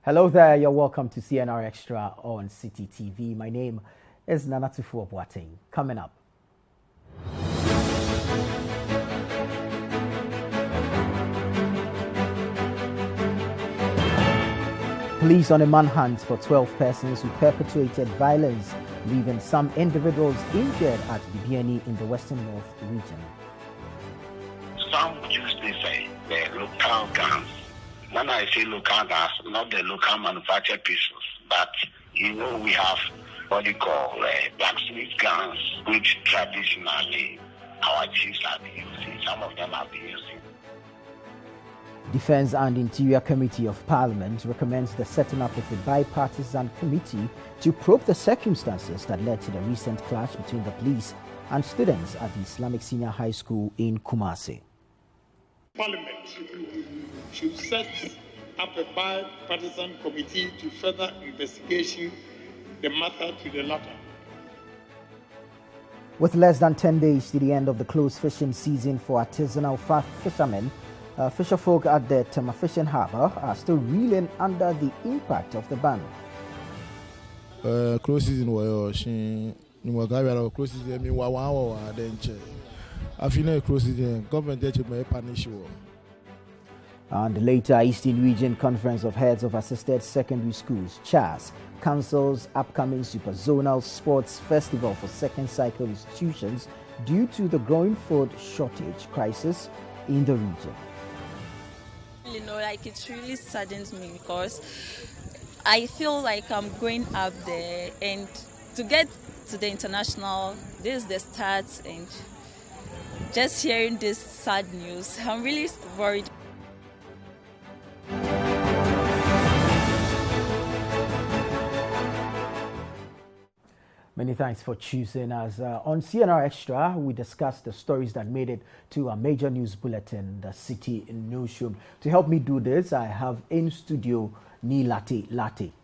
Hello there, you're welcome to CNR Extra on City TV. My name is Nanatufu Boateng. Coming up. Police on a manhunt for 12 persons who perpetrated violence, leaving some individuals injured at Bibiani in the Western North region. Some use the local guns. When I say local guns, not the local manufactured pistols, but we have what you call blacksmith guns, which traditionally our chiefs have been using. Some of them have been using. Defense and Interior Committee of Parliament recommends the setting up of a bipartisan committee to probe the circumstances that led to the recent clash between the police and students at the Islamic Senior High School in Kumasi. Parliament should set up a bipartisan committee to further investigation the matter to the latter. With less than 10 days to the end of the closed fishing season for artisanal fishermen, fisherfolk at the Tema Fishing Harbour are still reeling under the impact of the ban. Close season close season And later, Eastern Region Conference of Heads of Assisted Secondary Schools, CHAS, cancels upcoming Superzonal Sports Festival for second cycle institutions due to the growing food shortage crisis in the region. It really saddens me because I feel like I'm going up there, and to get to the international, this is the start, and just hearing this sad news, I'm really worried. Many thanks for choosing us. On CNR Extra, we discussed the stories that made it to a major news bulletin, the City Newsroom. To help me do this, I have in studio Ni Latte.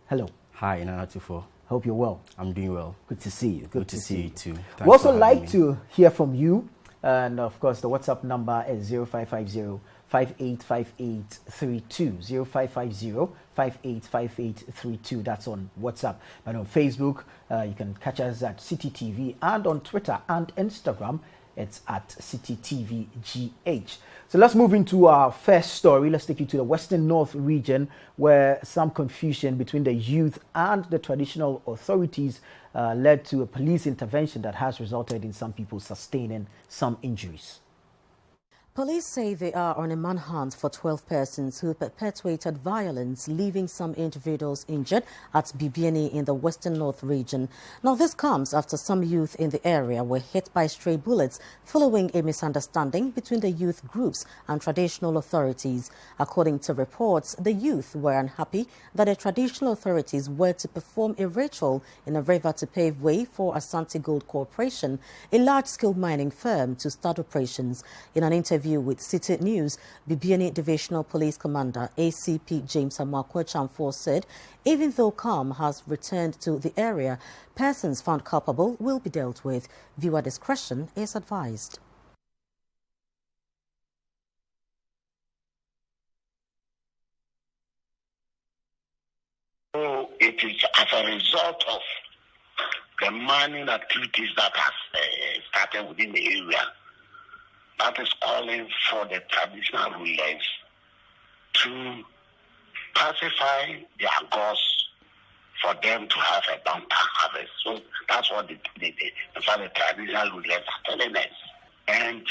Hello. Hi, Nanatufu. Hope you're well. I'm doing well. Good to see you. Good to see you too. We also like to hear from you. And of course, the WhatsApp number is 0550 585832. 0550 585832. That's on WhatsApp. And on Facebook, you can catch us at City TV, and on Twitter and Instagram, it's at City TV GH. So let's move into our first story. Let's take you to the Western North region, where some confusion between the youth and the traditional authorities led to a police intervention that has resulted in some people sustaining some injuries. Police say they are on a manhunt for 12 persons who perpetrated violence, leaving some individuals injured at Bibiani in the Western North region. Now, this comes after some youth in the area were hit by stray bullets following a misunderstanding between the youth groups and traditional authorities. According to reports, the youth were unhappy that the traditional authorities were to perform a ritual in a river to pave way for Ashanti Gold Corporation, a large-scale mining firm, to start operations. In an interview with City News, Bibiani Divisional Police Commander ACP James Amakwe-Chamfor said even though calm has returned to the area, persons found culpable will be dealt with. Viewer discretion is advised. So it is as a result of the mining activities that has started within the area that is calling for the traditional rulers to pacify their gods for them to have a bumper harvest. So that's what the traditional rulers are telling us. And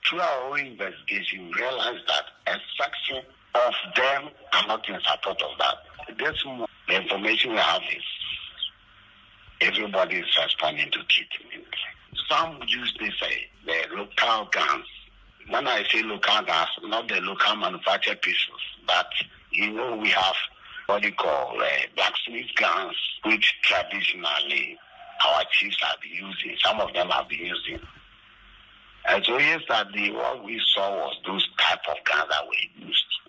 through our own investigation, we realized that a section of them are not in support of that. The information we have is everybody is responding to treatment. Some use the local guns. When I say local guns, not the local manufactured pistols, but we have what you call blacksmith guns, which traditionally our chiefs have been using. Some of them have been using. And so yesterday, what we saw was those type of guns that were used,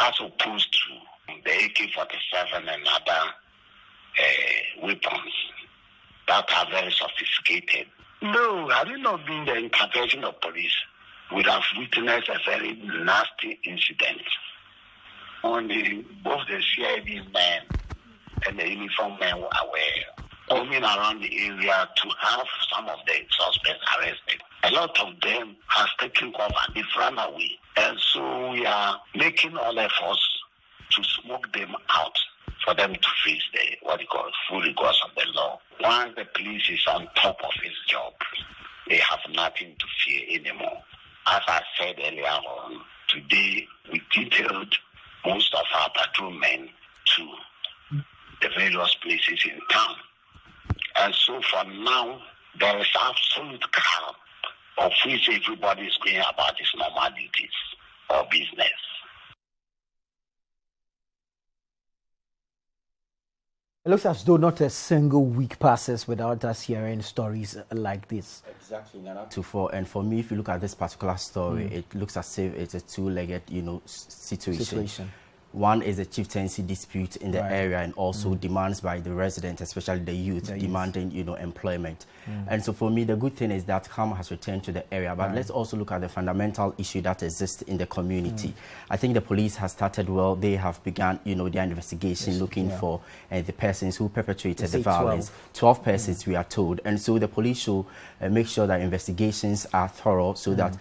as opposed to the AK-47 and other weapons that are very sophisticated. No, had it not been the intervention of police, we'd have witnessed a very nasty incident. both the CID men and the uniform men were roaming around the area to have some of the suspects arrested. A lot of them has taken cover and they've run away. And so we are making all efforts to smoke them out for them to face the full rigors of the law. Once the police is on top of its job, they have nothing to fear anymore. As I said earlier on, today we detailed most of our patrolmen to the various places in town. And so for now, there is absolute calm of which everybody is going about his normal duties or business. It looks as though not a single week passes without us hearing stories like this. Exactly, Nana. And for me, if you look at this particular story, it looks as if it's a two-legged, situation. One is a chieftaincy dispute in the area, and also demands by the residents, especially the youth, demanding, employment. And so for me, the good thing is that calm has returned to the area. But let's also look at the fundamental issue that exists in the community. I think the police has started well. They have begun, their investigation, looking for the persons who perpetrated the violence. 12 persons, we are told. And so the police should make sure that investigations are thorough, so that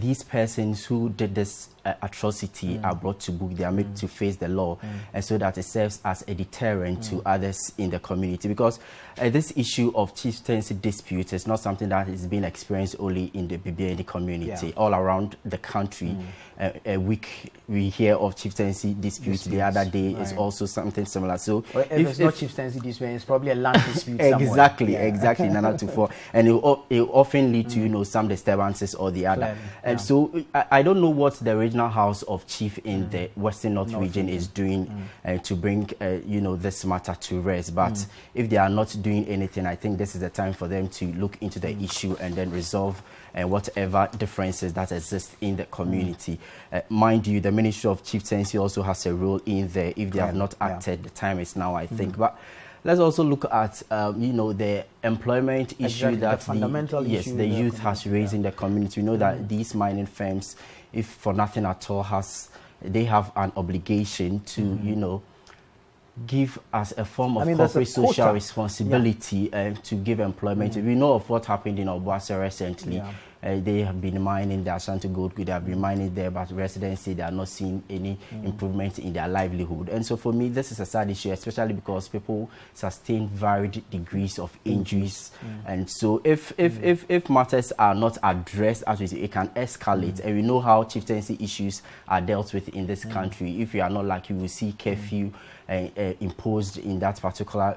these persons who did this atrocity are brought to book. They are made to face the law, and so that it serves as a deterrent to others in the community. Because this issue of chieftaincy disputes is not something that is being experienced only in the Bibiani community. All around the country, we hear of chieftaincy disputes. The other day is also something similar. So if it's not chieftaincy dispute, it's probably a land dispute exactly, Nana, and it often lead to some disturbances or the other. And so I don't know what the regional house of chief in the Western North region is doing to bring this matter to rest. But if they are not doing anything, I think this is the time for them to look into the issue and then resolve whatever differences that exist in the community. Mind you, the Ministry of Chieftaincy also has a role in there. If they have not acted, the time is now, I think. But let's also look at the employment issue that the youth has raised in the community. We know that these mining firms, if for nothing at all, they have an obligation to give as a form of corporate social responsibility to give employment. We know of what happened in Obuasi recently. They have been mining the Ashanti gold. They have been mining there, but residents say they are not seeing any improvement in their livelihood. And so for me, this is a sad issue, especially because people sustain varied degrees of injuries. And so if matters are not addressed, as we say, it can escalate. And we know how chieftaincy issues are dealt with in this country. If you are not lucky, you will see curfew imposed in that particular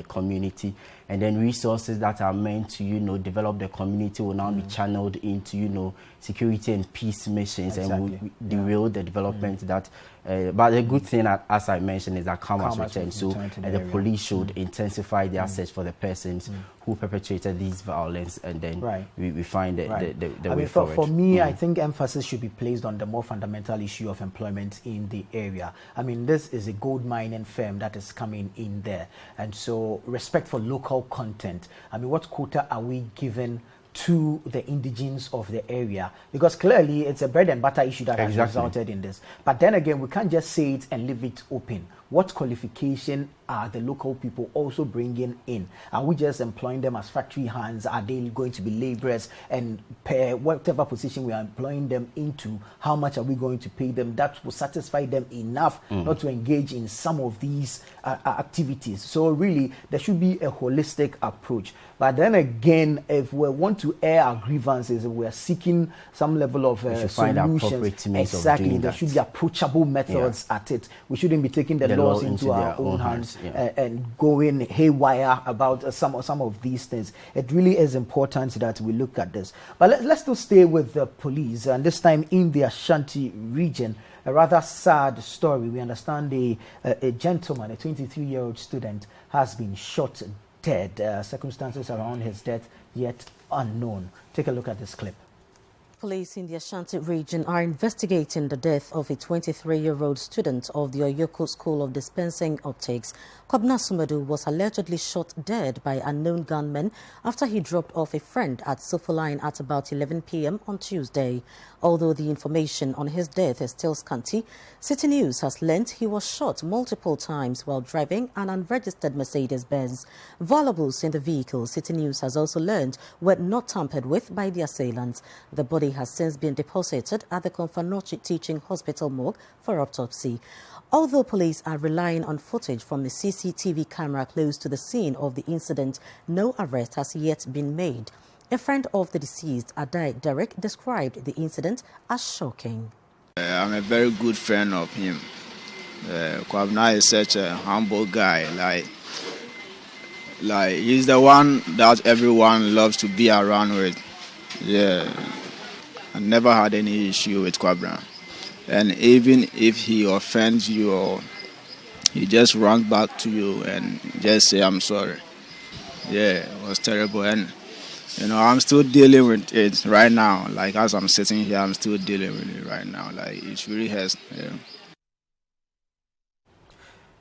community, and then resources that are meant to develop the community will now be channeled into security and peace missions, and will derail the development that but the good thing, as I mentioned, is that calm has returned. So the police should intensify their search for the persons who perpetrated these violence, and then we find the way forward. For me, I think emphasis should be placed on the more fundamental issue of employment in the area. I mean, this is a gold mining firm that is coming in there, and so respect for local content. I mean, what quota are we given to the indigenes of the area? Because clearly it's a bread and butter issue that has resulted in this. But then again, we can't just say it and leave it open. What qualification are the local people also bringing in? Are we just employing them as factory hands? Are they going to be laborers? And per whatever position we are employing them into, how much are we going to pay them? That will satisfy them enough not to engage in some of these activities. So really, there should be a holistic approach. But then again, if we want to air our grievances, if we are seeking some level of solutions, exactly, there should be approachable methods at it. We shouldn't be taking the laws into our own hands and going haywire about some of these things. It really is important that we look at this. But let's still stay with the police, and this time in the Ashanti region. A rather sad story. We understand a gentleman, a 23-year-old student, has been shot dead. Circumstances around his death yet unknown. Take a look at this clip. Police in the Ashanti region are investigating the death of a 23-year-old student of the Oyoko School of Dispensing Optics. Kwabna Sumadu was allegedly shot dead by unknown gunmen after he dropped off a friend at Sofoline at about 11 p.m. on Tuesday. Although the information on his death is still scanty, City News has learnt he was shot multiple times while driving an unregistered Mercedes-Benz. Valuables in the vehicle, City News has also learnt, were not tampered with by the assailants. The body has since been deposited at the Konfanochi Teaching Hospital morgue for autopsy. Although police are relying on footage from the CCTV camera close to the scene of the incident, no arrest has yet been made. A friend of the deceased, Adai Derek, described the incident as shocking. I'm a very good friend of him. Kwabna is such a humble guy. Like he's the one that everyone loves to be around with. Yeah, I never had any issue with Kwabna. And even if he offends you or he just runs back to you and just say, I'm sorry. Yeah, it was terrible. And, you know, I'm still dealing with it right now. Like, as I'm sitting here, I'm still dealing with it right now. Like, it really has. Yeah.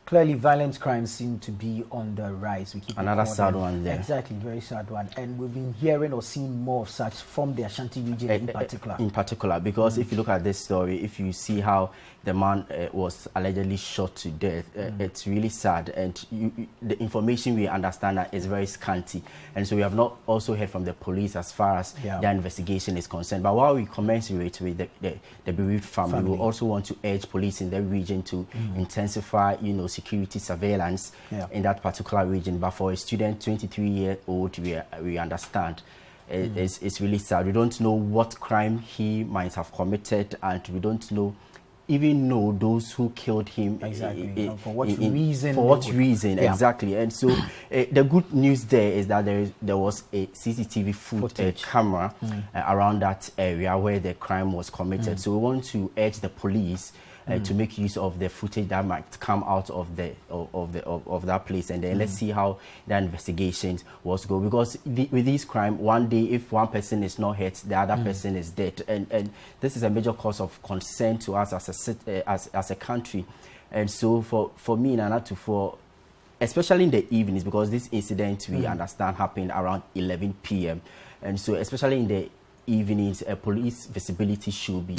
Clearly, violent crimes seem to be on the rise. We keep another sad one there. Exactly, very sad one. And we've been hearing or seeing more of such from the Ashanti region in particular. In particular, because if you look at this story, if you see how the man was allegedly shot to death, it's really sad. And the information we understand is very scanty. And so we have not also heard from the police as far as their investigation is concerned. But while we commensurate with the bereaved family, we also want to urge police in the region to intensify, security surveillance in that particular region. But for a student, 23-year-old, we understand. It's really sad. We don't know what crime he might have committed, and we don't even know those who killed him. Exactly. For what reason? For what reason, exactly. And so the good news there is that there was a CCTV footage camera around that area where the crime was committed. So we want to urge the police to make use of the footage that might come out of that place, and then let's see how the investigations was go. Because with this crime, one day if one person is not hurt, the other person is dead, and this is a major cause of concern to us as a country. And so for me, Nana, especially in the evenings, because this incident we understand happened around 11 p.m. and so especially in the evenings, police visibility should be,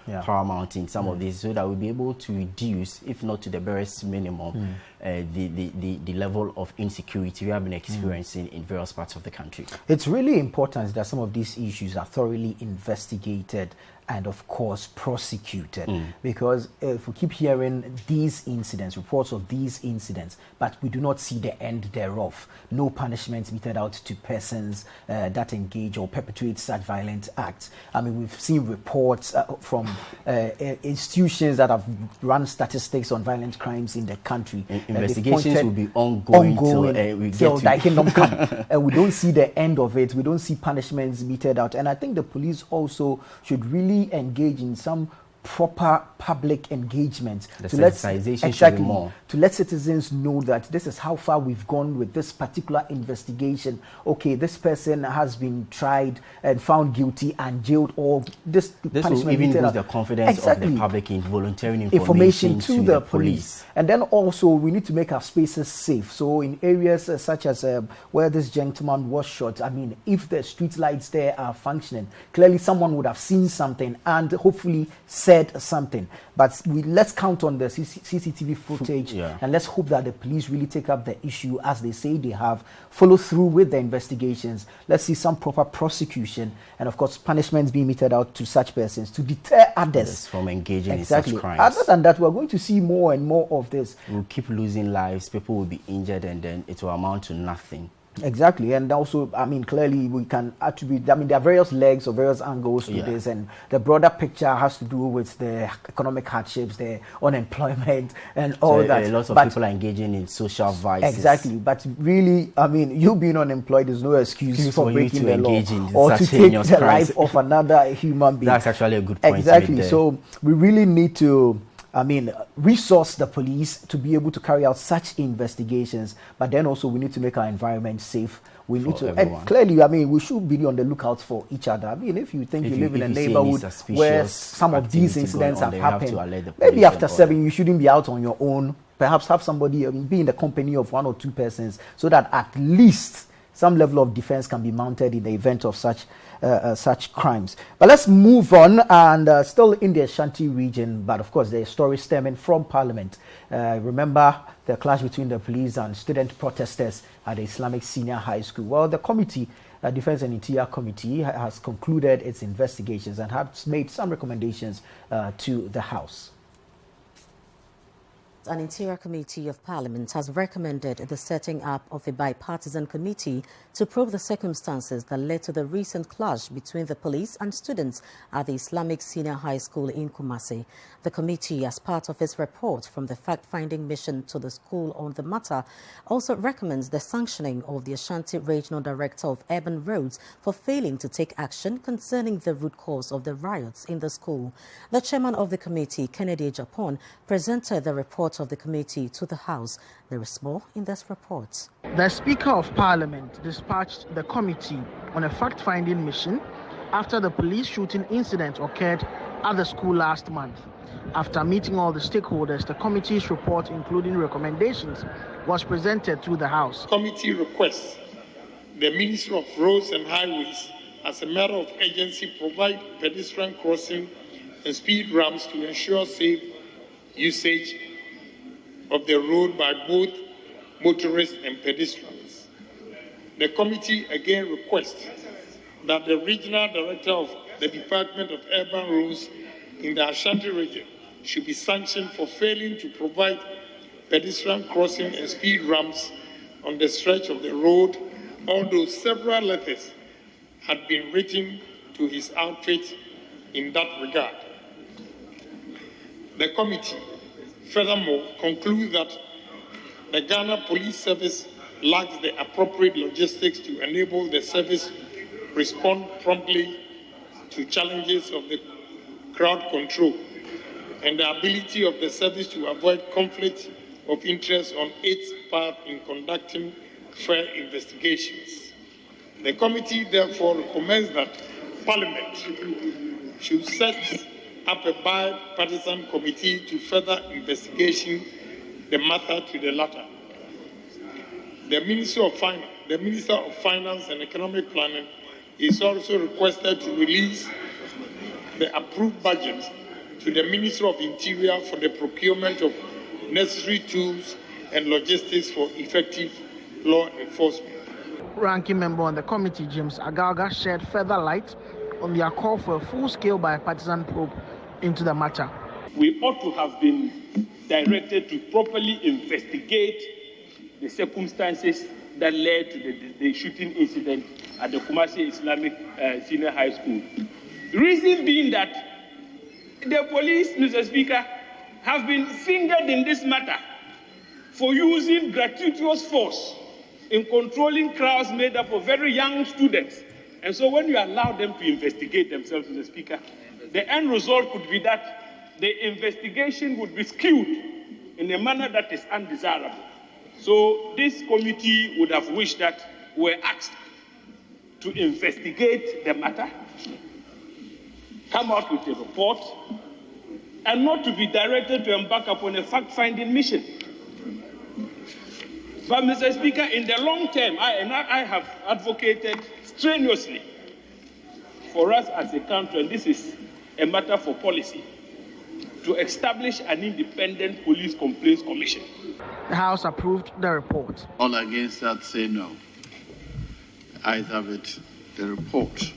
paramount in some of these, so that we'll be able to reduce, if not to the barest minimum, the level of insecurity we have been experiencing in various parts of the country. It's really important that some of these issues are thoroughly investigated and of course prosecuted, because if we keep hearing these incidents, reports of these incidents, but we do not see the end thereof, no punishments meted out to persons that engage or perpetrate such violent acts. I mean, we've seen reports from institutions that have run statistics on violent crimes in the country. Investigations will be ongoing till the kingdom come. We don't see the end of it. We don't see punishments meted out. And I think the police also should really engage in some proper public engagement to let citizens know that this is how far we've gone with this particular investigation. Okay, this person has been tried and found guilty and jailed, or this will even boost the confidence of the public in volunteering information to the police. And then also we need to make our spaces safe. So in areas such as where this gentleman was shot, I mean, if the street lights there are functioning, clearly someone would have seen something and hopefully said something. But let's count on the CCTV footage and let's hope that the police really take up the issue as they say they have, follow through with the investigations. Let's see some proper prosecution and of course punishments being meted out to such persons to deter others from engaging in such crimes. Other than that, we're going to see more and more of this. We'll keep losing lives, people will be injured, and then it will amount to nothing. Exactly, and also, I mean, clearly we can attribute, I mean, there are various legs or various angles to this, and the broader picture has to do with the economic hardships, the unemployment, and all that. Lots of people are engaging in social vices. Exactly, but really, I mean, you being unemployed is no excuse for breaking the law or to take the life of another human being. That's actually a good point. Exactly, so we really need to resource the police to be able to carry out such investigations. But then also we need to make our environment safe. We need to, and clearly, we should be on the lookout for each other. If you think you live in a neighborhood where some of these incidents have happened, maybe after 7, you shouldn't be out on your own. Perhaps have somebody, be in the company of 1 or 2 persons, so that at least some level of defense can be mounted in the event of such crimes. But let's move on, and still in the Ashanti region, but of course the story stemming from Parliament. Remember the clash between the police and student protesters at the Islamic Senior High School. Well, the committee, Defense and Interior Committee, has concluded its investigations and has made some recommendations to the House. An Interior Committee of Parliament has recommended the setting up of a bipartisan committee to probe the circumstances that led to the recent clash between the police and students at the Islamic Senior High School in Kumasi. The committee, as part of its report from the fact-finding mission to the school on the matter, also recommends the sanctioning of the Ashanti Regional Director of Urban Roads for failing to take action concerning the root cause of the riots in the school. The chairman of the committee, Kennedy Japon, presented the report of the committee to the House. There is more in this report. The Speaker of Parliament dispatched the committee on a fact-finding mission after the police shooting incident occurred at the school last month. After meeting all the stakeholders, the committee's report, including recommendations, was presented to the House. The committee requests the Minister of Roads and Highways, as a matter of urgency, provide pedestrian crossing and speed ramps to ensure safe usage of the road by both motorists and pedestrians. The committee again requests that the Regional Director of the Department of Urban Roads in the Ashanti region should be sanctioned for failing to provide pedestrian crossing and speed ramps on the stretch of the road, although several letters had been written to his outfit in that regard. The committee furthermore concludes that the Ghana Police Service lacks the appropriate logistics to enable the service respond promptly to challenges of the crowd control and the ability of the service to avoid conflict of interest on its part in conducting fair investigations. The committee therefore recommends that Parliament should set up a bipartisan committee to further investigation the matter to the latter. The Minister of Finance and Economic Planning is also requested to release the approved budget to the Minister of Interior for the procurement of necessary tools and logistics for effective law enforcement. Ranking member on the committee, James Agalga, shed further light on their call for a full-scale bipartisan probe into the matter. We ought to have been directed to properly investigate the circumstances that led to the shooting incident at the Kumasi Islamic Senior High School. The reason being that the police, Mr. Speaker, have been fingered in this matter for using gratuitous force in controlling crowds made up of very young students. And so when you allow them to investigate themselves, Mr. Speaker, the end result could be that the investigation would be skewed in a manner that is undesirable. So this committee would have wished that we were asked to investigate the matter, come out with a report, and not to be directed to embark upon a fact-finding mission. But, Mr. Speaker, in the long term, I have advocated strenuously for us as a country, and this is a matter for policy, to establish an independent police complaints commission. The House approved the report. All against that say no. I have it, the report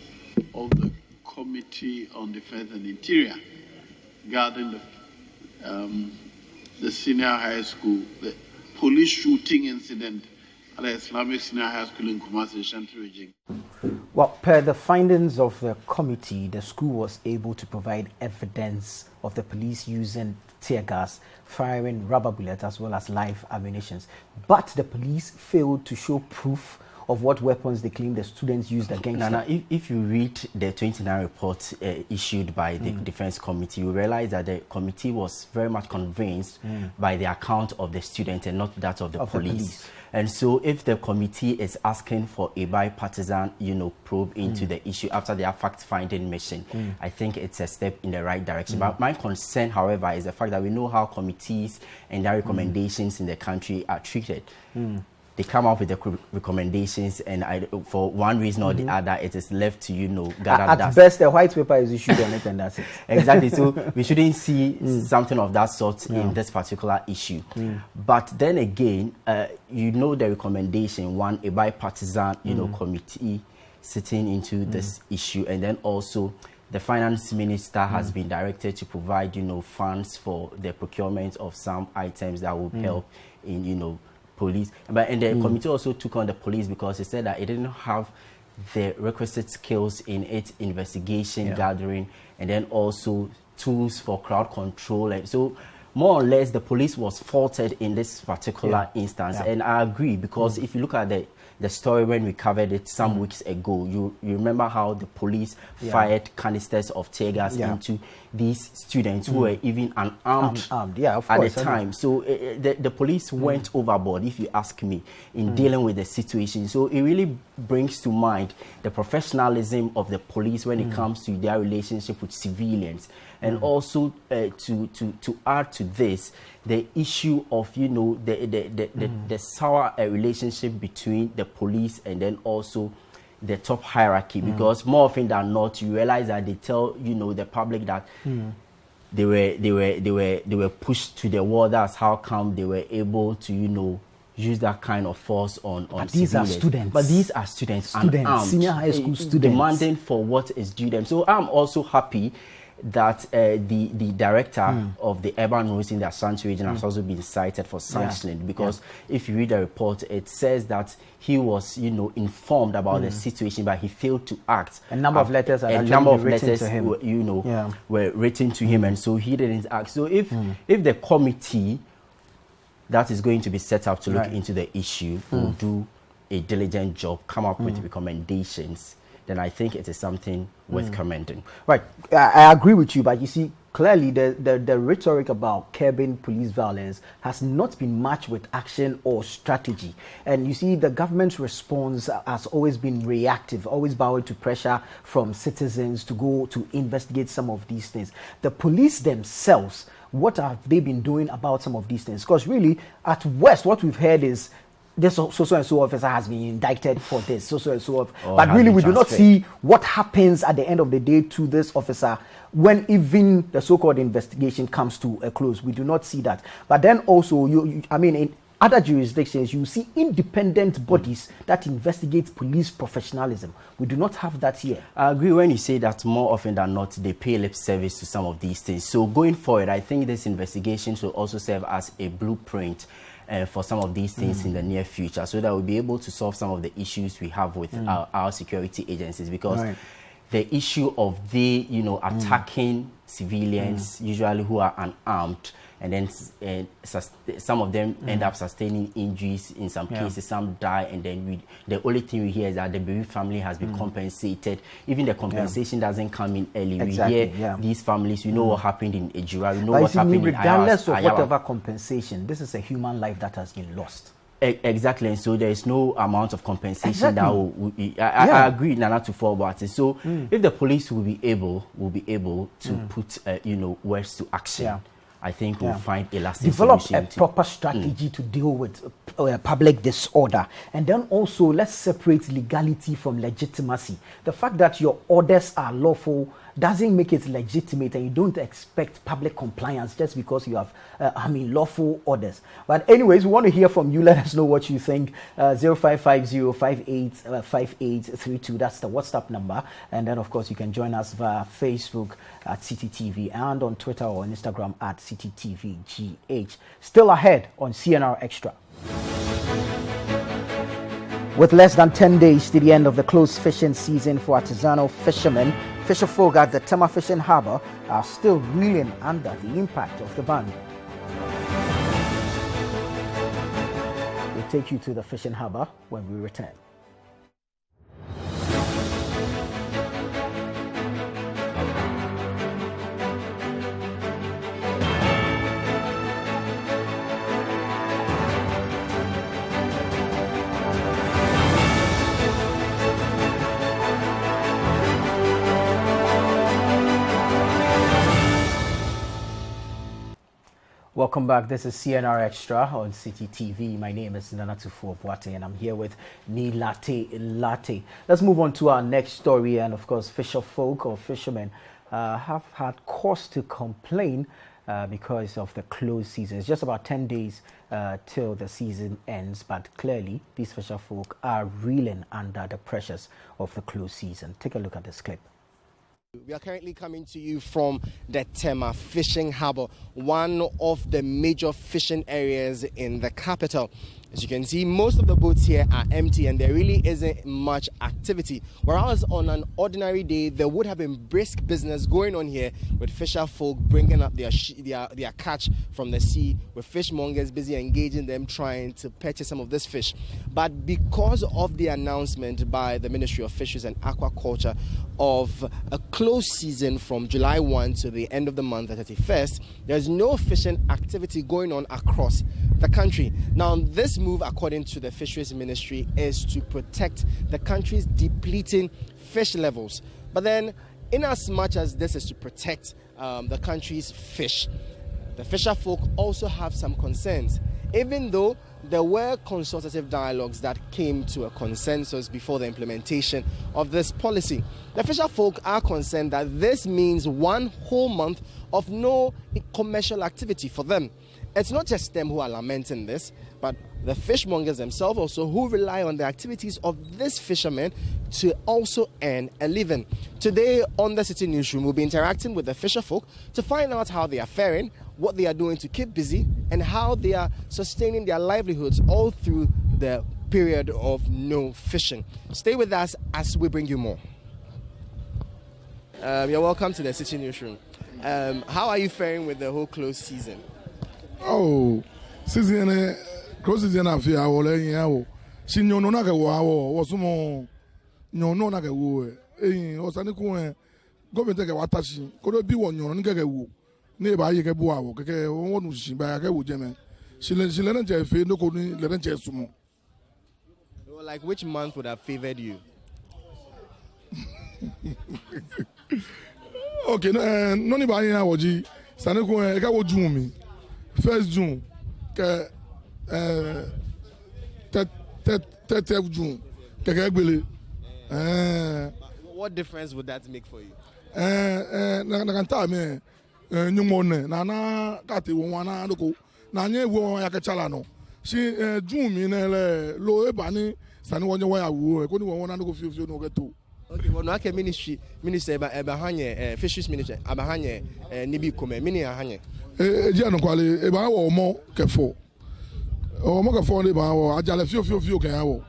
of the Committee on Defense and Interior regarding the senior high school, the police shooting incident at the Islamic Senior High School in Kumasi, Ashanti region. Well, per the findings of the committee, the school was able to provide evidence of the police using tear gas, firing rubber bullets, as well as live ammunition. But the police failed to show proof of what weapons they claim the students used against them. Nana, if you read the 29 report issued by the Defense Committee, you realize that the committee was very much convinced by the account of the student and not that of the police. And so if the committee is asking for a bipartisan, probe into the issue after their fact-finding mission, I think it's a step in the right direction. But my concern, however, is the fact that we know how committees and their recommendations in the country are treated. They come up with the recommendations, and for one reason or the other, it is left to gather at dust. best, a white paper is issued on it, and that's it. Exactly. So we shouldn't see something of that sort in this particular issue. But then again, the recommendation, one, a bipartisan committee sitting into this issue, and then also the finance minister has been directed to provide funds for the procurement of some items that will help in police. And the committee also took on the police because it said that it didn't have the requisite skills in its investigation, gathering, and then also tools for crowd control. And so more or less the police was faulted in this particular instance. And I agree, because if you look at the story when we covered it some weeks ago, you remember how the police fired canisters of tear gas into these students who were even unarmed at the time. So the police went overboard, if you ask me, in dealing with the situation. So it really brings to mind the professionalism of the police when it comes to their relationship with civilians. And also to add to this, the issue of the sour relationship between the police and then also the top hierarchy, because more often than not you realize that they tell the public that they were pushed to the wall. That's how come they were able to use that kind of force on these are students. But these are students unarmed, senior high school students, demanding for what is due them. So I'm also happy that the director of the urban roads in the Ashanti region has also been cited for sanctioning, because if you read the report, it says that he was informed about the situation, but he failed to act. A number of letters were written to him, and so he didn't act. So if the committee that is going to be set up to look into the issue will do a diligent job, come up with recommendations, then I think it is something worth commending. Right, I agree with you, but you see, clearly the rhetoric about curbing police violence has not been matched with action or strategy. And you see, the government's response has always been reactive, always bowing to pressure from citizens to go to investigate some of these things. The police themselves, what have they been doing about some of these things? Because really, at worst, what we've heard is this so-and-so officer has been indicted for this, so-and-so. But really, we do not see what happens at the end of the day to this officer when even the so-called investigation comes to a close. We do not see that. But then also, in other jurisdictions, you see independent bodies that investigate police professionalism. We do not have that here. I agree when you say that more often than not, they pay lip service to some of these things. So going forward, I think this investigation should also serve as a blueprint for some of these things in the near future, so that we'll be able to solve some of the issues we have with our security agencies, because the issue of attacking civilians, usually who are unarmed, and then some of them end up sustaining injuries. In some cases, some die, and then the only thing we hear is that the bereaved family has been compensated. Even the compensation doesn't come in early. Exactly, we hear these families, we know what happened in Ejura, we know but what happened in regardless of whatever compensation, this is a human life that has been lost. Exactly, and so there is no amount of compensation that will I agree, Nana, to fall about it. So if the police will be able to put words to action, I think we'll find a lasting solution. Develop a proper strategy to deal with public disorder. And then also, let's separate legality from legitimacy. The fact that your orders are lawful doesn't make it legitimate, and you don't expect public compliance just because you have lawful orders. But anyways, we want to hear from you. Let us know what you think. 0550585832, that's the WhatsApp number. And then of course you can join us via Facebook at CTTV and on Twitter or on Instagram at CTTVGH. Still ahead on CNR Extra. With less than 10 days to the end of the closed fishing season for artisanal fishermen, fisherfolk at the Tema Fishing Harbour are still reeling under the impact of the ban. We'll take you to the fishing harbour when we return. welcome back. This is CNR Extra on City TV. My name is Nanatufo Boate and I'm here with Ni Latte. Let's move on to our next story. And of course, fishermen have had cause to complain because of the closed season. It's just about 10 days till the season ends, but clearly these fisher folk are reeling under the pressures of the closed season. Take a look at this clip. We are currently coming to you from the Tema Fishing Harbour, one of the major fishing areas in the capital. As you can see, most of the boats here are empty and there really isn't much activity. Whereas on an ordinary day, there would have been brisk business going on here with fisher folk bringing up their catch from the sea, with fishmongers busy engaging them trying to purchase some of this fish. But because of the announcement by the Ministry of Fisheries and Aquaculture of a closed season from July 1 to the end of the month, the 31st, there's no fishing activity going on across the country. Now, this move, according to the Fisheries Ministry, is to protect the country's depleting fish levels. But then, in as much as this is to protect the country's fish, the fisher folk also have some concerns. Even though there were consultative dialogues that came to a consensus before the implementation of this policy, the fisher folk are concerned that this means one whole month of no commercial activity for them. It's not just them who are lamenting this, but the fishmongers themselves also, who rely on the activities of these fishermen to also earn a living. Today on the City Newsroom, we'll be interacting with the fisher folk to find out how they are faring, what they are doing to keep busy, and how they are sustaining their livelihoods all through the period of no fishing. Stay with us as we bring you more. You're welcome to the City Newsroom. How are you faring with the whole closed season? Oh, season close season after our laying she no na ga wo was mo no na ga wo osani government ga watashi ko bi won yon ga wo na ba ye ga bu awo keke won shi ba ga wo jeme she le na je fe no ko ni le na je sumo. Like, which month would have favored you? Okay, no ni ba yin awoji sani ko e ga wo June mi 1st June ke 30th June keke gbele. What difference would that make for you? Na kan ta me nyumo ne na kati won na loko na nye wo ya ke chala no si June mi na le lo e ba ni sani won ya wo ko ni won na loko fio no get to. Okay, well, no, okay, minister Ebahanye, fisheries minister Abahanye, Nibi Kome, mini Ahanye. Jiano kwale eba wo mo kefo. O mo kefo le ba wo ajale fio kan wo.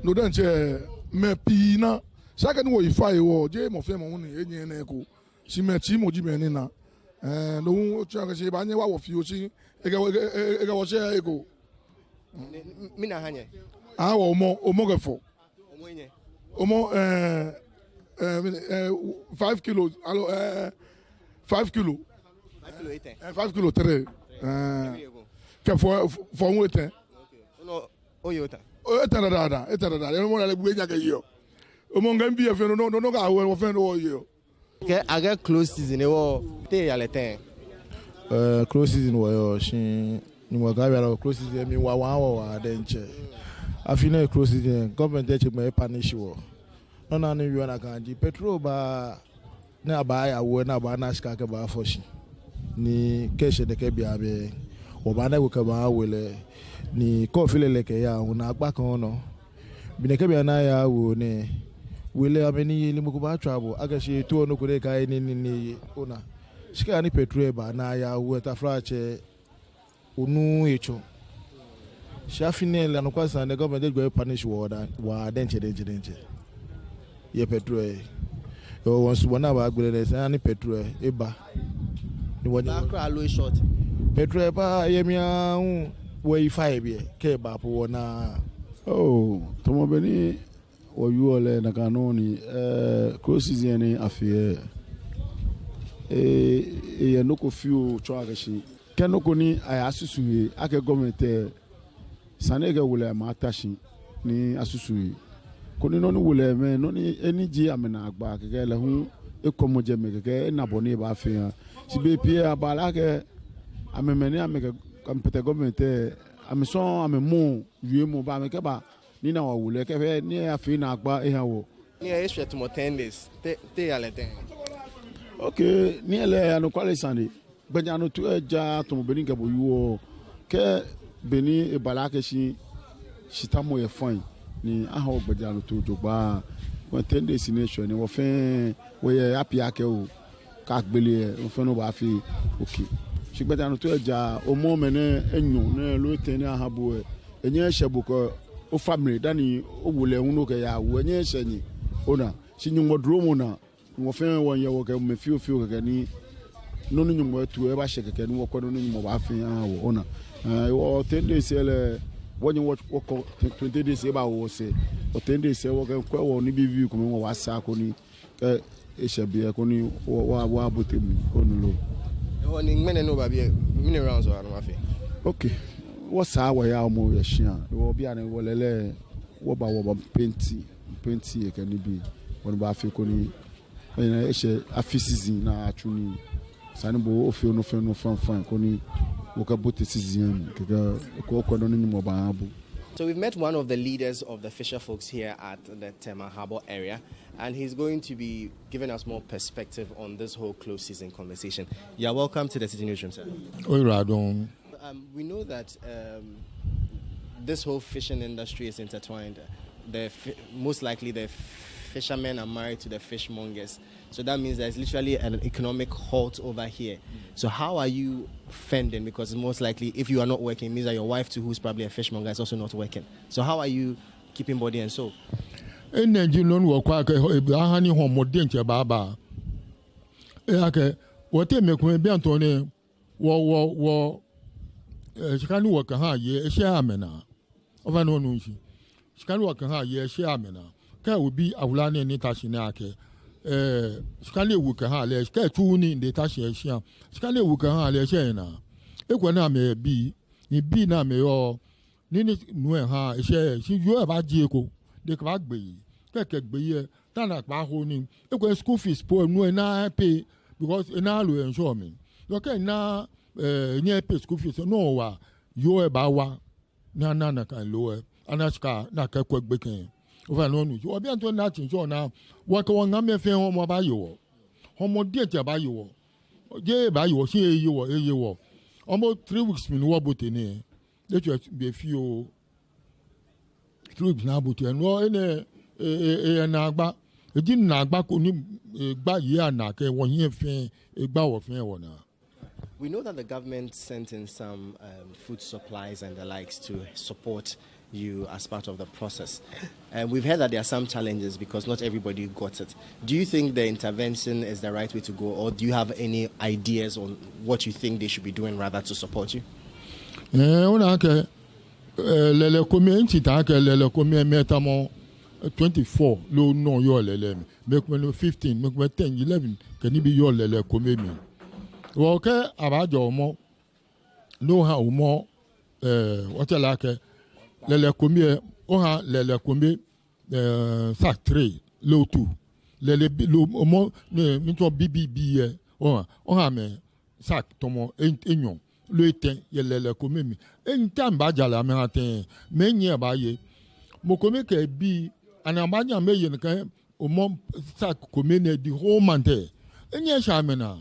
No dan che me pi na saka ni wo ifai wo je mo fe mo ni enye na ko. Si me chi mo ji me ni na. No o cha ka se ba nye wa wo fio si ega wo se ego. Mina Ahanye. Ah wo mo kefo. Omo enye. Omo 5 kilos. Allo 5 kilos. 5 kilos 3. Que for un wete. No, oyota. Eta da. E mo na le buenya ke yo. O mo ngam bi e fe no ga wo fe no yo. Okay, aga close season e wo te ya le ten. Close season wo yo shin ni mo ga bia close season mi wa denche. Afina close season government dey check me punish wo. No na ni wi na kan ji petrol ba na ba ya wo na ba na shika ke ba foshi. Ni keshe de ke bia be o ba na go ke ba wele ni ko file le ke ya una agba kan no bi ne ke bia na ya wo ne wele ameni ni mo ko ba travel aga she to no ko de kai ni ona shika ni petrol ba na ya wo ta frache onu echo shafine la no kwasa ne government go punish wo denche ye petrol yo won su bona ba gbele ne sa ni petrol e ba ni won akra low short petrol ba ye mi an we 5 be ke ba po na tomo beni o yuole na kanoni close season ni afie ye no ko fiu cho agashi ke no ko ni asusu ake government sanege wule ma tashi ni asusu ko ni no ni wule me no ni eniji amena agba ke le hu e komo je me ke na boni ba fi si be pie abala ke ame meni ame compete government ame so ame mo wie mo ba ame ke ba ni na wa wule ke fe ni afi na agba e ha wo ni e hwe to mo 10 days te ale ten okay ni ele anu kwale sande gbenya no to eja to mo beni ke bo yuo ke beni e bala ke shi shitamo ye fine ni aha gbenya no to jogba 10 days nation ni wo fe wo ye happy ake o ka gbele wo fe no ba fi okay shigbeta no to eja o mo mene enyo na lo teni aha bo enye hye ko o family dani o wule hunu ke ya wo enye hye ni ona shinyumo dromo na wo fe won ye wo ke me fio ke ni no no nyumo tu e ba hye ke ni wo ko no nyumo ba fi aha wo ona o 10 days ele wonye wo ko 20 days e ba wo se o 10 days e wo ke kwa wo ni bibi ko me wo wasa ko ni e hye bia ko ni wo abotemi onulo ni mene no ba bia mini rounds or no afi okay what's our ya mo ye hia wo bia ne wo lele wo ba penti e kan bi won ba afi ko ni e hye afi season na atuni sane bo ofi no fe no fan ko ni wo ka bote season ko no ni mo ba abu. So we've met one of the leaders of the fisher folks here at the Tema Harbour area, and he's going to be giving us more perspective on this whole close season conversation. You're welcome to the City Newsroom, sir. We know that this whole fishing industry is intertwined. Most likely the fishermen are married to the fishmongers. So that means there's literally an economic halt over here. So how are you fending? Because most likely if you are not working, it means that your wife too, who's probably a fishmonger, is also not working. So how are you keeping body and soul? Skale wuka ha le ska tu ni de ta hye hia skale wuka ha le hye na ekwa na me bi ni bi na me yo ni nu ha hye si yo ba ji ko de ka gbe keke gbe ye ta na pa ho ni ekwa school fees po nu na pay because na lo ensure me yo ke na ni pay school fees no wa yo ba wa na kan lo anaska na ka kwa gbe kan over no nu obi anto na chin so na wo ko ngam fe ho mo ba yo homo de ti ba yo je ba yo se ye wo almost 3 weeks mi wo bote ni de tu be fi o 3 weeks na bote no ene na agba eji na agba ko ni gba yi ana ke won yen fe gba wo fe wo na. We know that the government sent in some food supplies and the likes to support you as part of the process. And we've heard that there are some challenges because not everybody got it. Do you think the intervention is the right way to go, or do you have any ideas on what you think they should be doing rather to support you? Lele community take lele community metamo 24 lo no yo lele make me 15 make me 10 11 can be yo lele community. Okay abajo mo no ha mo what like lele combien oha lele combien sac 3 lo tout lele lo mo mi to bibi oha me sac tomo enyon le ten ye lele combien mi entam ba jala me aten me nye ba ye mo come ke bi anabanya me ye nkan o mo sac combien di whole month enye sha me na.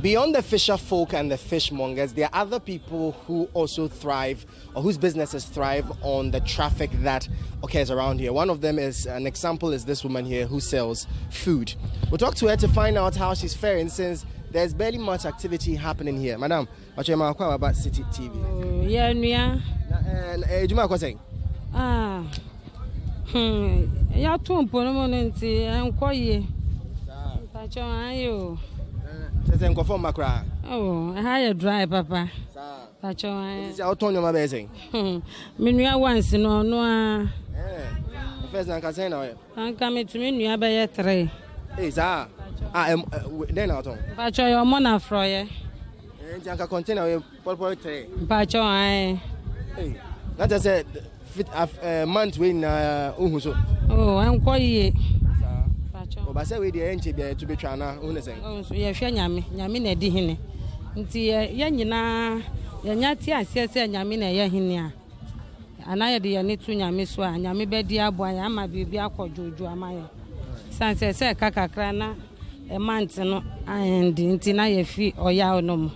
Beyond the fisher folk and the fishmongers, there are other people who also thrive, or whose businesses thrive on the traffic that occurs around here. One of them is, an example is this woman here who sells food. We'll talk to her to find out how she's faring since there's barely much activity happening here. Madam, what you about City TV? Yeah, and Juma Kwaseng? Yeah, two opponents and quiet. Oh, I had a dry papa. That's our Tony amazing. Minua once no. First, I can say now. I'm coming to me by a tray. Hey, sir. I am then out on. Pacho, your mona froye. And Janka container a purple tray. Pacho, I. That is a month when Uhuso. Oh, I'm quiet. But I say we the NTB to be China, Unising. Oh, so you're Yami, Yamina Dihine. nti ye nyina ye nyati asiese nyame na ye hene a ana ye de ye ne tu nyame so a nyame bedi aboa ya ama bibi akojojo amaye sanse se kakakra na a month no and nti na ye fi oya onom.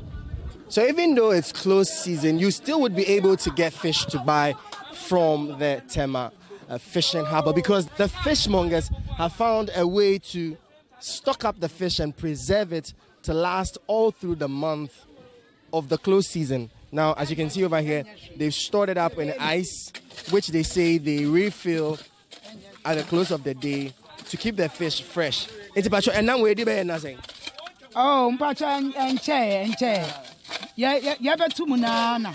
So even though it's close season, you still would be able to get fish to buy from the Tema fishing harbor, because the fishmongers have found a way to stock up the fish and preserve it to last all through the month of the close season. Now, as you can see over here, they've stored it up in ice, which they say they refill at the close of the day to keep the fish fresh. It's about and now we're doing nothing. Oh, mpacha enche. Ya betu munana.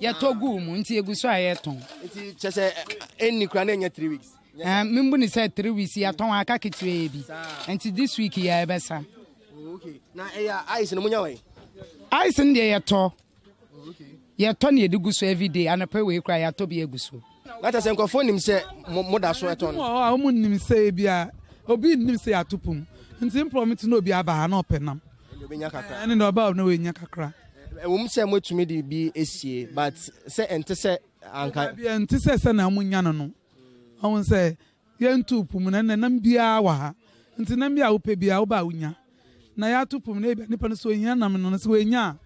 Ya togu mu nti eguso ayeton. Nti chese any kra na nya 3 weeks. Mimbu ni say 3 weeks ya ton aka kitwe bi. Nti this week ya ebesa. Okay. Na ice no munya we. Ice ndi ya to. Okay. Ya to na eduguso every day anape we kra ya to bi eguso. Na ta se nkofo nim se moda so eton. Oh, omu nim se bia obi nim se atupum. Nti promise no obi aba na openam. Obenya kakra. Ene no ba na we nya kakra. Say motumi de bi esie, but say ente say anka bi ente say na munya no no. Awon say ye ntupum na nam bia wa ha. Nti nam bia wo pe bia wo ba unya. Na ya tupum na bia nipa no so hia nam no so wenya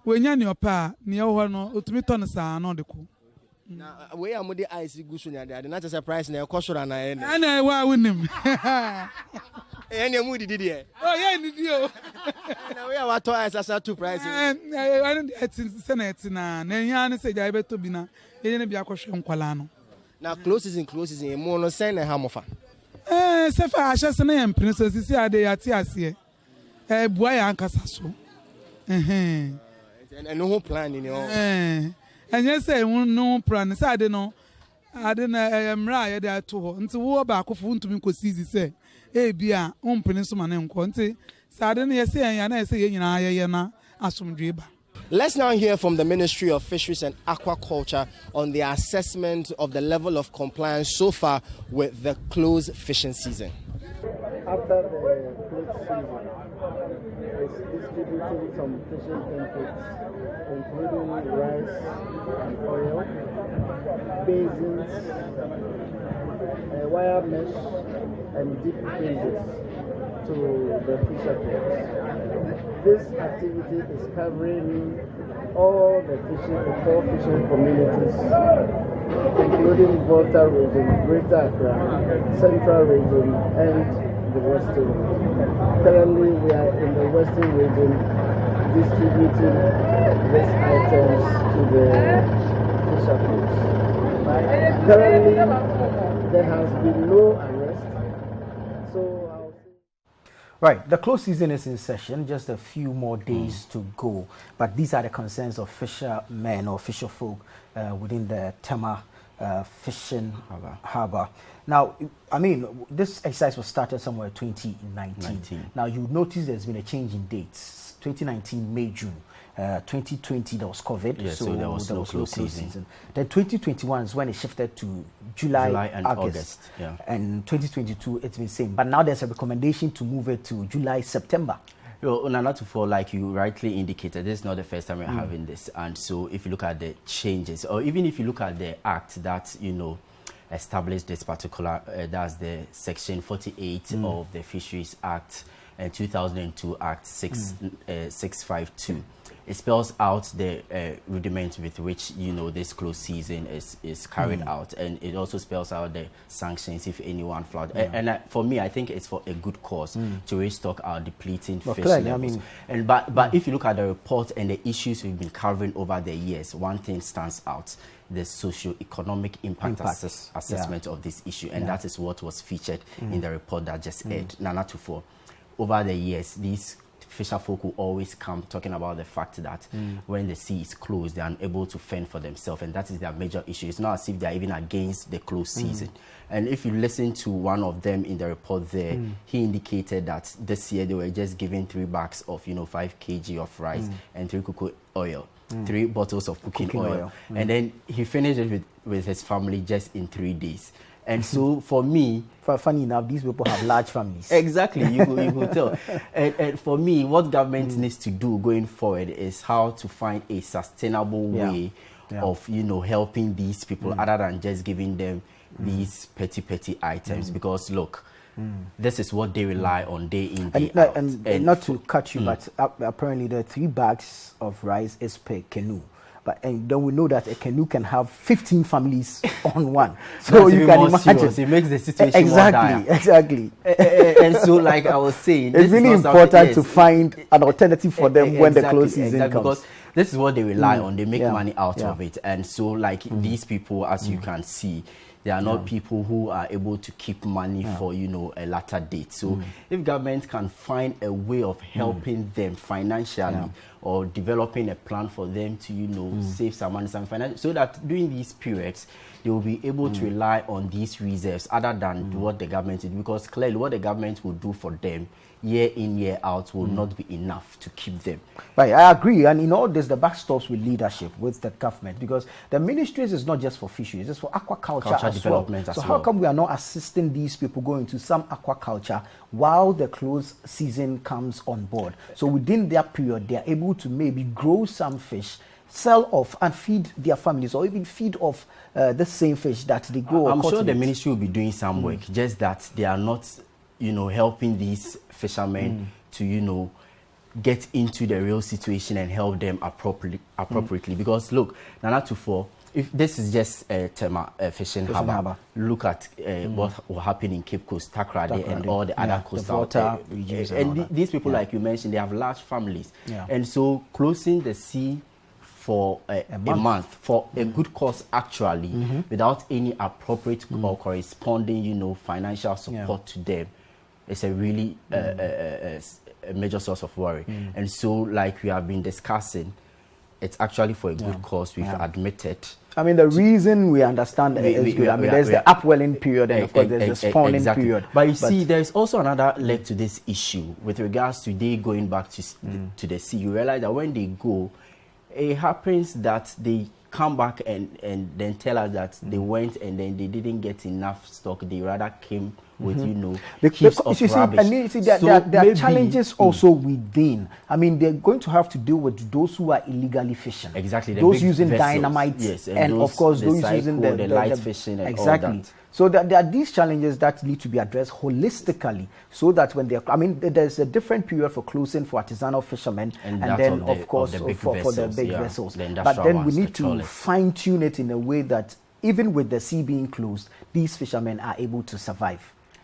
ne opa ne ye ho no otumi to no sa no de ko. Na we amode ice gu so nya de na surprise na e kosoro na e na. Na wa wonim. Any mood did it? Oh, yeah, Nidio. We are what toys as a 2 prices. I don't Senate na Yan said I bet to be na. You didn't be a question Qualano. Now, closes in mono send a hamofa. Sefa Ashas and Princess is here, they are Tiasia. Boy, Ancasasso. And no plan in your and yes, I won't no plan. I don't know. I don't know. I am right there to her. And to war back of one to me could see say. Bia peninsula na nkonte sade na yese yan na yese yina ayena asomdweba. Let's now hear from the Ministry of Fisheries and Aquaculture on the assessment of the level of compliance so far with the closed fishing season. After the closed season, it's distributing some fishing inputs, including rice and oil, basins, wire mesh, and deep freezes to the fisheries. This activity is covering all the 4 fishing communities, including Volta region, Greater Accra, Central region, and the Western region. Currently, we are in the Western region distributing these items to the fisheries. Currently, there has been no arrest. So right, the close season is in session, just a few more days to go. But these are the concerns of fishermen or fisher folk within the Tema fishing harbor. Now, I mean, this exercise was started somewhere in 2019. Now, you notice there's been a change in dates. 2019, May, June. 2020 there was COVID, so there was no close season. Then 2021 is when it shifted to July and August. Yeah. And 2022 it's been same, but now there's a recommendation to move it to July, September. Well, like you rightly indicated, this is not the first time we're having this, and so if you look at the changes, or even if you look at the act that established this particular, that's the Section 48 of the Fisheries Act, 2002 Act 652. It spells out the rudiments with which this closed season is carried out, and it also spells out the sanctions if anyone flouts. And for me, I think it's for a good cause to restock our depleting fish levels. But if you look at the report and the issues we've been covering over the years, one thing stands out: the socio-economic impact assessment of this issue, and that is what was featured in the report that just aired. Nana Tufo. Over the years, these fisher folk will always come talking about the fact that when the sea is closed, they are unable to fend for themselves, and that is their major issue. It's not as if they are even against the closed season. And if you listen to one of them in the report there, he indicated that this year they were just given 3 bags of 5 kg of rice and 3 cocoa oil, 3 bottles of cooking oil. And then he finished it with his family just in 3 days. And so for me, funny enough, these people have large families. Exactly, you could tell. And for me, what government needs to do going forward is how to find a sustainable way of, helping these people other than just giving them these petty items. Because look, this is what they rely on day in, day out. And not to cut you, but apparently the 3 bags of rice is per canoe. And then we know that a canoe can have 15 families on one. So you can imagine. Serious. It makes the situation more dire. Exactly. And so, like I was saying, it's really important to find an alternative for them when the close season comes. Because this is what they rely on. They make money out of it. And so, like these people, as you can see, they are not people who are able to keep money for, a later date. So if government can find a way of helping them financially or developing a plan for them to, save some money, some financial, so that during these periods, they will be able to rely on these reserves other than what the government did. Because clearly what the government will do for them year in, year out will not be enough to keep them. Right, I agree. And in all this, the back stops with leadership, with the government, because the ministries is not just for fisheries, it's for aquaculture as development well. as so well. How come we are not assisting these people going to some aquaculture while the close season comes on board? So within their period, they are able to maybe grow some fish, sell off and feed their families, or even feed off the same fish that they grow. I'm sure the ministry will be doing some work, just that they are not helping these fishermen to, get into the real situation and help them appropriately. Because look, Nana Tufo, if this is just a Tema fishing harbour, look at what will happen in Cape Coast, Takrady, and all the other coastal regions. And these people, like you mentioned, they have large families. And so closing the sea for a month for a good cause actually, without any appropriate or corresponding, financial support to them, it's a really a major source of worry. And so, like we have been discussing, it's actually for a good cause. We've admitted. I mean, the reason we understand is good. I mean, there's the upwelling period, and of course, there's the spawning period. But you see, there's also another leg to this issue with regards to they going back to the sea. You realize that when they go, it happens that they come back and then tell us that they went and then they didn't get enough stock. They rather came with, heaps of rubbish. And there are challenges also within. I mean, they're going to have to deal with those who are illegally fishing. Exactly. Those using vessels. dynamite. Yes, and of course, those using the light fishing and all that. So there are these challenges that need to be addressed holistically, so that when they're, I mean, there's a different period for closing for artisanal fishermen, and then of course for the big vessels. But then we need to fine tune it in a way that even with the sea being closed, these fishermen are able to survive.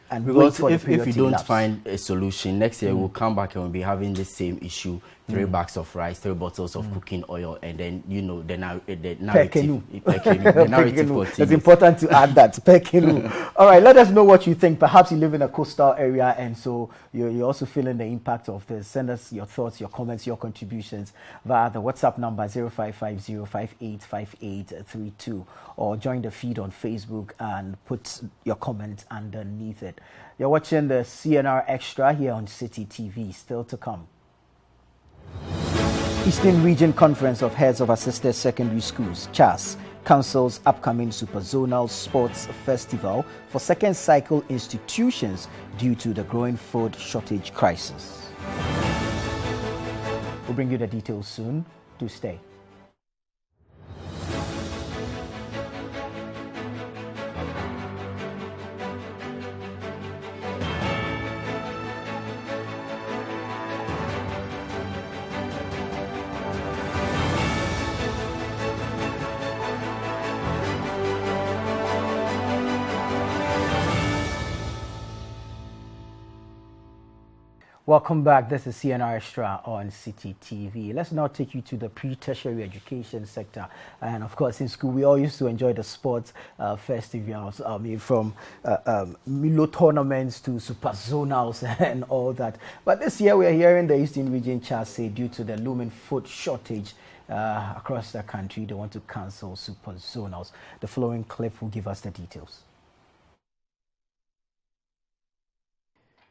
And because if you don't find a solution, next year we'll come back and we'll be having the same issue: 3 bags of rice, 3 bottles of cooking oil, and then the narrative. It's important to add that per canoe. All right, let us know what you think. Perhaps you live in a coastal area, and so you're also feeling the impact of this. Send us your thoughts, your comments, your contributions via the WhatsApp number 0550585832, or join the feed on Facebook and put your comment underneath it. You're watching the CNR Extra here on City TV. Still to come. Eastern Region Conference of Heads of Assisted Secondary Schools, CHAS, cancels upcoming Superzonal Sports Festival for second cycle institutions due to the growing food shortage crisis. We'll bring you the details soon. Do stay. Welcome back. This is CNR Extra on City TV. Let's now take you to the pre-tertiary education sector. And of course, in school, we all used to enjoy the sports festivals. I mean, from Milo tournaments to Superzonals and all that. But this year, we are hearing the Eastern Region CHAS say due to the looming food shortage across the country, they want to cancel Superzonals. The following clip will give us the details.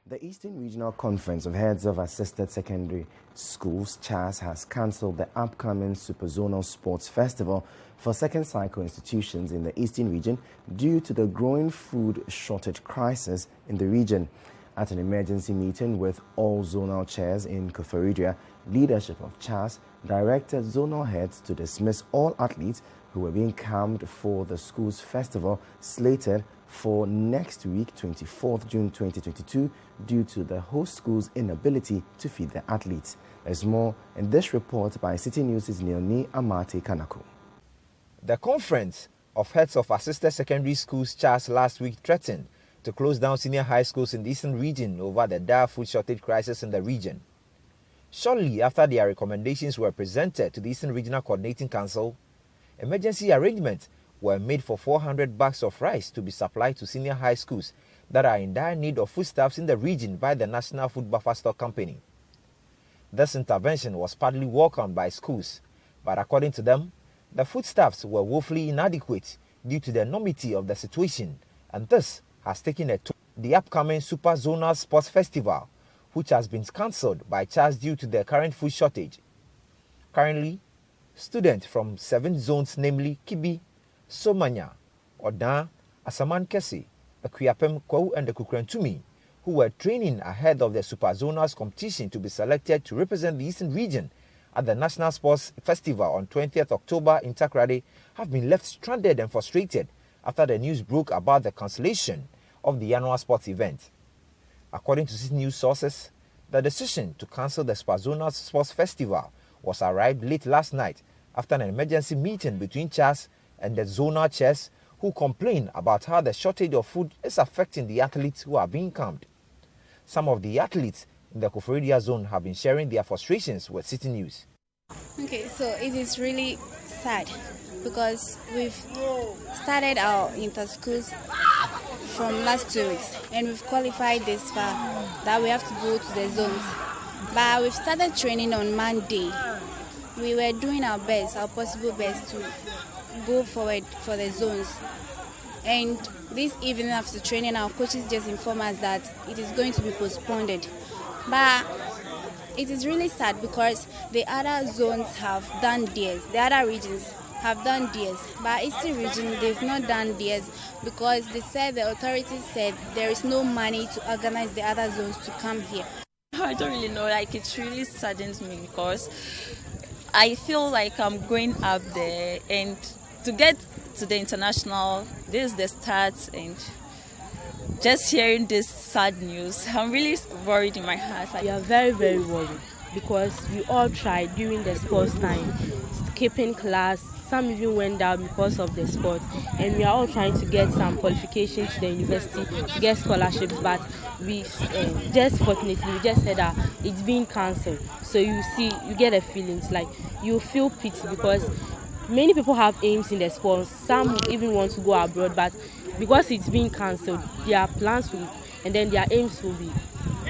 The Eastern Regional Conference of Heads of Assisted Secondary Schools, CHAS, has cancelled the upcoming Superzonal Sports Festival for second cycle institutions in the Eastern region due to the growing food shortage crisis in the region. At an emergency meeting with all zonal chairs in Koforidua, leadership of CHAS directed zonal heads to dismiss all athletes who were being camped for the school's festival slated for next week, 24th June 2022, due to the host school's inability to feed the athletes. There's more in this report by City News' Neoni Amate Kanako. The conference of heads of assisted secondary schools CHAS last week threatened to close down senior high schools in the eastern region over the dire food shortage crisis in the region. Shortly after their recommendations were presented to the Eastern Regional Coordinating Council, emergency arrangements were made for 400 bags of rice to be supplied to senior high schools that are in dire need of foodstuffs in the region by the National Food Buffer Stock Company. This intervention was partly welcomed by schools, but according to them, the foodstuffs were woefully inadequate due to the enormity of the situation, and this has taken a toll. The upcoming Super Zonal Sports Festival, which has been cancelled by CHAS due to the current food shortage. Currently, students from 7 zones, namely Kibi, Somanya, Odan, Asaman Kesi, Akuyapem Kwau and the Kukrantumi, who were training ahead of the Super Zonals competition to be selected to represent the Eastern region at the National Sports Festival on 20th October in Takoradi, have been left stranded and frustrated after the news broke about the cancellation of the annual sports event. According to City News sources, the decision to cancel the Super Zonal Sports Festival was arrived late last night after an emergency meeting between CHAS and the zonal chairs, who complain about how the shortage of food is affecting the athletes who are being camped. Some of the athletes in the Koforidua zone have been sharing their frustrations with City News. Okay, so it is really sad because we've started our inter-schools from last 2 weeks and we've qualified this far that we have to go to the zones. But we've started training on Monday. We were doing our best, our possible best to go forward for the zones. And this evening after training, our coaches just informed us that it is going to be postponed. But it is really sad because the other zones have done theirs, the other regions have done theirs, but Eastern region, they've not done theirs because the authorities said there is no money to organize the other zones to come here. I don't really know, it really saddens me because I feel like I'm going up there, and to get to the international, this is the start, and just hearing this sad news, I'm really worried in my heart. We are very, very worried because we all tried during the sports time, skipping class. Some even went down because of the sport, and we are all trying to get some qualification to the university to get scholarships, but we just fortunately we just said that it's being cancelled. So you see, you get a feeling, it's like you feel pity because many people have aims in the sports. Some even want to go abroad, but because it's being cancelled, their plans will, and then their aims will be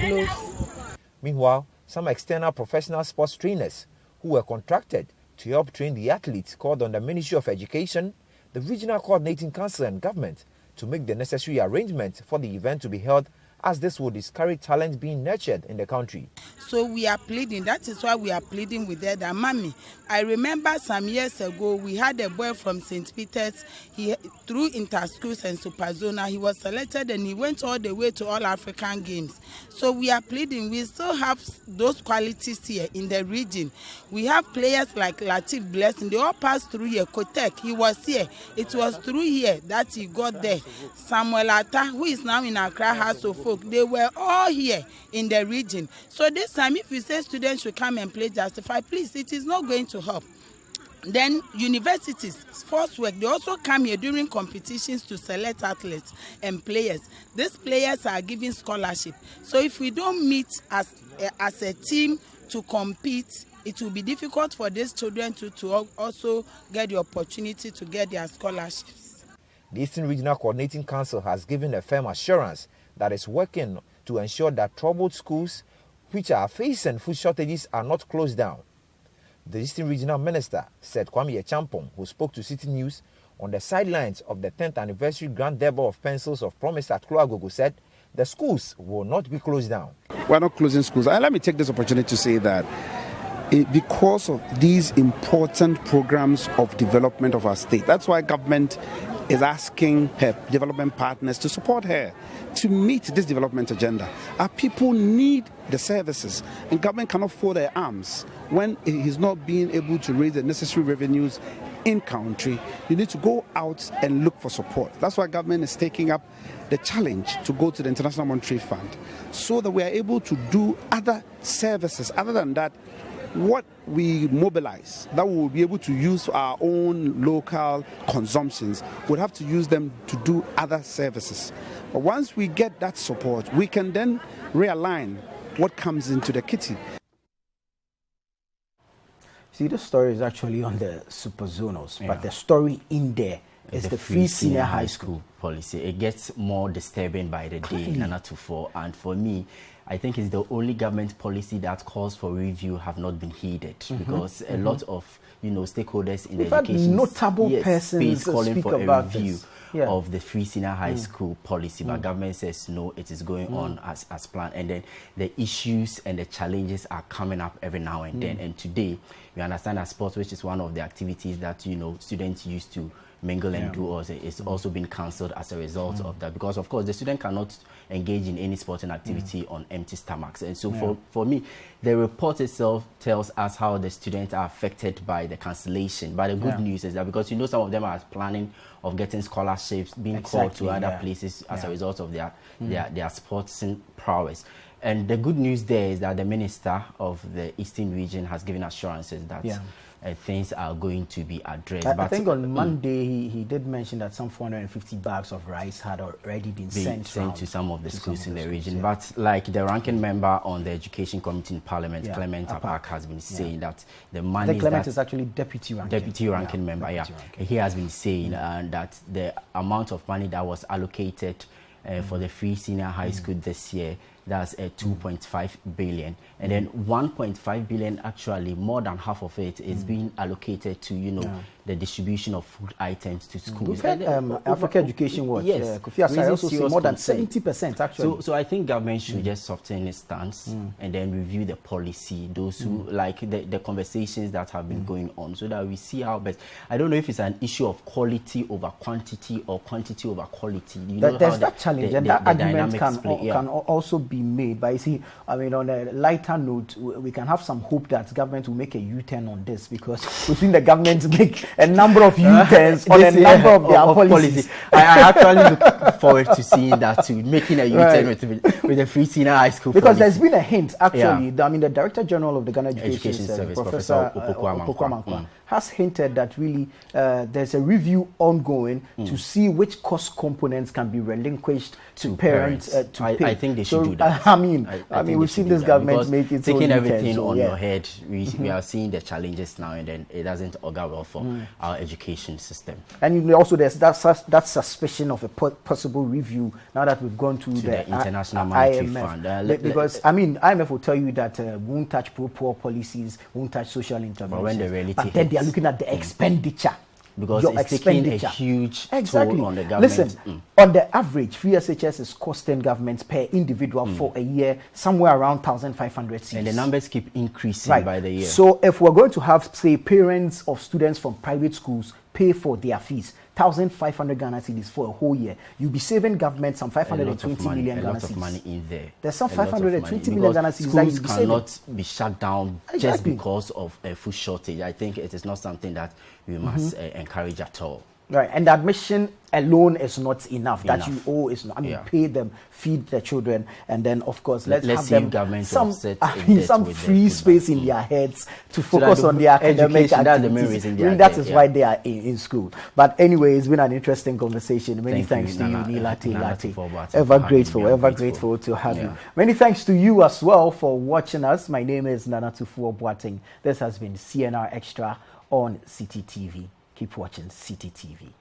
lost. Meanwhile, some external professional sports trainers who were contracted to help train the athletes called on the Ministry of Education, the Regional Coordinating Council and government to make the necessary arrangements for the event to be held, as this would discourage talent being nurtured in the country. So we are pleading, that is why we are pleading with that mommy. I remember some years ago, we had a boy from St. Peter's, through inter-schools and Superzona, he was selected and he went all the way to all African games. So we are pleading, we still have those qualities here in the region. We have players like Latif Blessing, they all passed through here. Kotek, he was here. It was through here that he got there. Samuel Atta, who is now in Accra House of Folk, they were all here in the region. So this time, if we say students should come and play Justify, please, it is not going to help. Then universities, sports work, they also come here during competitions to select athletes and players. These players are given scholarship. So if we don't meet as a team to compete, it will be difficult for these children to also get the opportunity to get their scholarships. The Eastern Regional Coordinating Council has given a firm assurance that is working to ensure that troubled schools which are facing food shortages are not closed down. The Eastern Regional Minister, said Kwame Champong, who spoke to City News on the sidelines of the 10th anniversary Grand Derby of Pencils of Promise at Kloagogo, said the schools will not be closed down. We're not closing schools. And let me take this opportunity to say that because of these important programs of development of our state, that's why government is asking her development partners to support her to meet this development agenda. Our people need the services, and government cannot fold their arms when it is not being able to raise the necessary revenues in country. You need to go out and look for support. That's why government is taking up the challenge to go to the International Monetary Fund so that we are able to do other services. Other than that, what we mobilize that we will be able to use for our own local consumptions, we'll have to use them to do other services. But once we get that support, we can then realign what comes into the kitty. See, the story is actually on the super zonals, but the story in there is the free senior high school policy. It gets more disturbing by the day, Nana Tufo, and for me, I think it's the only government policy that calls for review have not been heeded, because a lot of stakeholders in the education notable persons space calling for a review of the free senior high school policy, but government says no, it is going on as planned, and then the issues and the challenges are coming up every now and then. And today we understand that sports, which is one of the activities that students used to mingle and do, also it's also been cancelled as a result of that, because of course the student cannot engage in any sporting activity on empty stomachs. And so for me, the report itself tells us how the students are affected by the cancellation. But the good news is that, because some of them are planning of getting scholarships, being called to other places as a result of their sporting prowess. And the good news there is that the minister of the Eastern region has given assurances that things are going to be addressed. I think on Monday he did mention that some 450 bags of rice had already been sent to some of the schools in the region. But like the ranking member on the Education Committee in Parliament, Clement Apak, has been saying that the money Clement is actually deputy ranking member. He has been saying that the amount of money that was allocated for the free senior high school this year, that's 2.5 billion, and then 1.5 billion, actually more than half of it is being allocated to the distribution of food items to schools. Africa Education Watch, Kofi Asare also say more than 70% actually. So I think government should just soften its stance and then review the policy, those who like the conversations that have been going on, so that we see how best. I don't know if it's an issue of quality over quantity or quantity over quality. There's that challenge, and that argument can also be made. But you see, I mean, on a lighter note, we can have some hope that government will make a U-turn on this, because we've seen the government make a number of U-turns on a number of their policies. I actually look forward to seeing that too, making a U-turn with the free senior high school because there's been a hint, actually. I mean, the Director General of the Ghana Education Service, Professor Opoku has hinted that really there's a review ongoing to see which cost components can be relinquished to parents. I think they should do that. I mean, we've seen this government make it taking everything on your head. We are seeing the challenges now, and then it doesn't augur well for our education system. And also there's that suspicion of a possible review now that we've gone to the International Monetary Fund. Because IMF will tell you that won't touch poor policies, won't touch social interventions. But when the reality but then they are looking at the expenditure. Because it's taking a huge toll on the government. Listen, on the average, free SHS is costing governments per individual for a year somewhere around 1,500 cedis. And the numbers keep increasing by the year. So if we're going to have, say, parents of students from private schools pay for their fees, 1,500 Ghana cedis for a whole year, you'll be saving government some 520 million Ghana cedis. A lot of money in there. There's some 520 million Ghana cedis. Schools cannot be shut down just because of a food shortage. I think it is not something that we must encourage at all. Right, and the admission alone is not enough. That you owe is not. I mean, pay them, feed the children, and then of course let's have them some free space in their heads to focus on their academic activities. That is why they are in school. But anyway, it's been an interesting conversation. Many thanks to you, Nilate. Ever grateful to have you. Many thanks to you as well for watching us. My name is Nana Tufuo Boateng. This has been CNR Extra on City TV. Keep watching City TV.